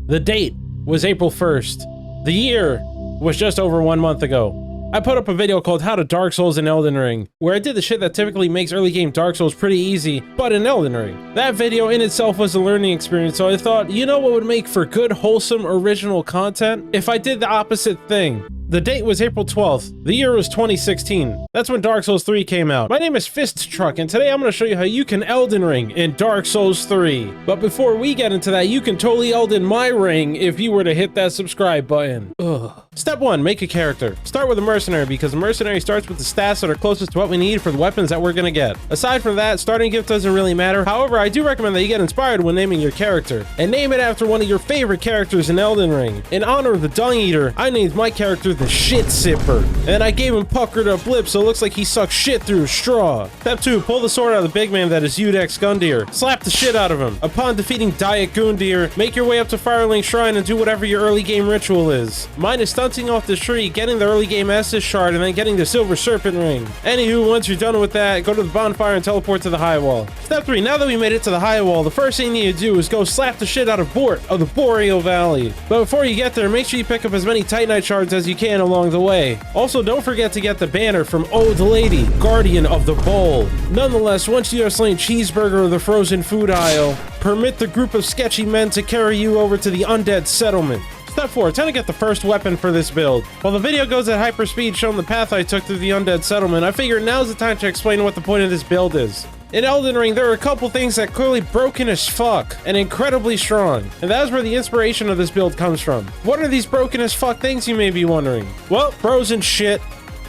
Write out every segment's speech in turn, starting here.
The date was April 1st. The year was just over 1 month ago. I put up a video called How to Dark Souls in Elden Ring, where I did the shit that typically makes early game Dark Souls pretty easy, but in Elden Ring. That video in itself was a learning experience, so I thought, you know what would make for good, wholesome, original content? If I did the opposite thing. The date was April 12th. The year was 2016. That's when Dark Souls 3 came out. My name is FistTruck, and today I'm going to show you how you can Elden Ring in Dark Souls 3. But before we get into that, you can totally Elden my ring if you were to hit that subscribe button. Ugh. Step 1, make a character. Start with a mercenary, because a mercenary starts with the stats that are closest to what we need for the weapons that we're going to get. Aside from that, starting gift doesn't really matter. However, I do recommend that you get inspired when naming your character, and name it after one of your favorite characters in Elden Ring. In honor of the Dung Eater, I named my character the Shit Sipper, and I gave him puckered up lips so it looks like he sucks shit through a straw. Step 2, pull the sword out of the big man that is Udex Gundyr. Slap the shit out of him. Upon defeating Diet Gundyr, make your way up to Firelink Shrine and do whatever your early game ritual is. Mine is stunting off the tree, getting the early game Estus shard, and then getting the Silver Serpent Ring. Anywho, once you're done with that, go to the bonfire and teleport to the high wall. Step 3, now that we made it to the high wall, the first thing you need to do is go slap the shit out of Bordt of the Boreal Valley. But before you get there, make sure you pick up as many Titanite shards as you can along the way. Also, don't forget to get the banner from Old Lady, Guardian of the Bowl. Nonetheless, once you have slain Cheeseburger of the frozen food aisle, permit the group of sketchy men to carry you over to the undead settlement. Step 4, time to get the first weapon for this build. While the video goes at hyper speed showing the path I took through the undead settlement, I figured now's the time to explain what the point of this build is. In Elden Ring, there are a couple things that clearly broken as fuck and incredibly strong, and that is where the inspiration of this build comes from. What are these broken as fuck things, you may be wondering? Well, frozen shit,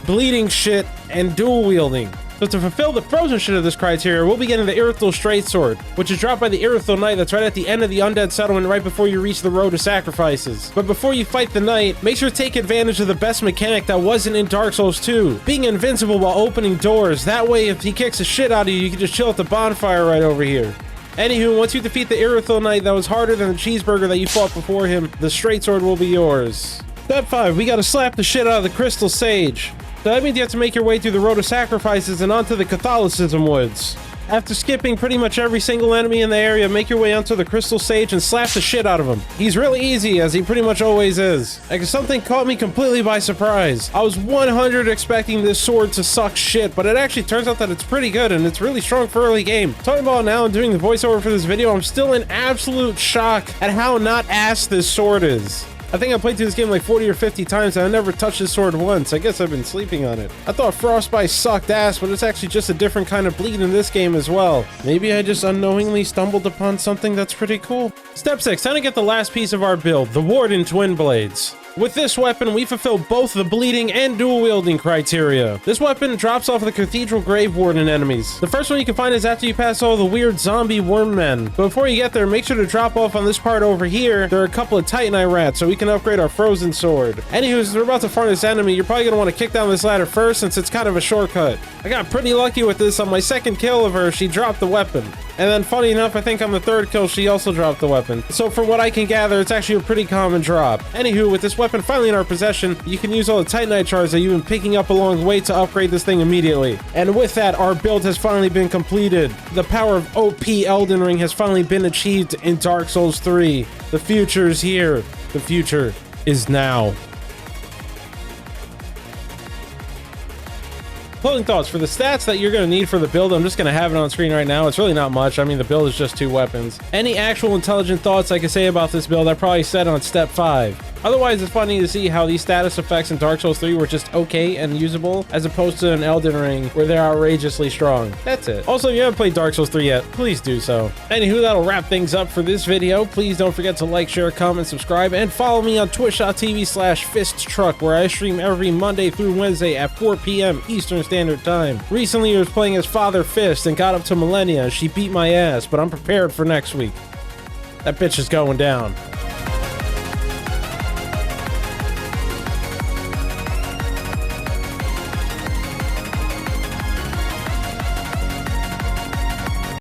bleeding shit, and dual wielding. So to fulfill the frozen shit of this criteria, we'll be getting the Irithyll Straight Sword, which is dropped by the Irithyll Knight that's right at the end of the undead settlement right before you reach the Road to Sacrifices. But before you fight the Knight, make sure to take advantage of the best mechanic that wasn't in Dark Souls 2, being invincible while opening doors. That way, if he kicks the shit out of you, you can just chill at the bonfire right over here. Anywho, once you defeat the Irithyll Knight that was harder than the cheeseburger that you fought before him, the Straight Sword will be yours. Step 5, we gotta slap the shit out of the Crystal Sage. So that means you have to make your way through the Road to Sacrifices and onto the Catholicism Woods. After skipping pretty much every single enemy in the area, make your way onto the Crystal Sage and slap the shit out of him. He's really easy, as he pretty much always is. Like, something caught me completely by surprise. I was 100 expecting this sword to suck shit, but it actually turns out that it's pretty good and it's really strong for early game. Talking about now and doing the voiceover for this video, I'm still in absolute shock at how not ass this sword is. I think I played through this game like 40 or 50 times and I never touched this sword once. I guess I've been sleeping on it. I thought Frostbite sucked ass, but it's actually just a different kind of bleed in this game as well. Maybe I just unknowingly stumbled upon something that's pretty cool. Step 6, time to get the last piece of our build, the Warden Twin Blades. With this weapon, we fulfill both the bleeding and dual wielding criteria. This weapon drops off the Cathedral Grave Warden enemies. The first one you can find is after you pass all the weird zombie worm men. But before you get there, make sure to drop off on this part over here. There are a couple of Titanite rats, so we can upgrade our frozen sword. Anywho, as we're about to farm this enemy, you're probably gonna want to kick down this ladder first since it's kind of a shortcut. I got pretty lucky with this. On my second kill of her, she dropped the weapon. And then funny enough, I think on the third kill, she also dropped the weapon. So from what I can gather, it's actually a pretty common drop. Anywho, with this weapon finally in our possession, you can use all the Titanite shards that you've been picking up along the way to upgrade this thing immediately. And with that, our build has finally been completed. The power of OP Elden Ring has finally been achieved in Dark Souls 3. The future is here. The future is now. Closing thoughts. For the stats that you're going to need for the build, I'm just going to have it on screen right now. It's really not much. I mean, the build is just 2 weapons. Any actual intelligent thoughts I can say about this build, I probably said on step 5. Otherwise, it's funny to see how these status effects in Dark Souls 3 were just okay and usable, as opposed to an Elden Ring where they're outrageously strong. That's it. Also, if you haven't played Dark Souls 3 yet, please do so. Anywho, that'll wrap things up for this video. Please don't forget to like, share, comment, subscribe, and follow me on twitch.tv/FistTruck, where I stream every Monday through Wednesday at 4 p.m. Eastern Standard Time. Recently, I was playing as Father Fist and got up to Millennia. She beat my ass, but I'm prepared for next week. That bitch is going down.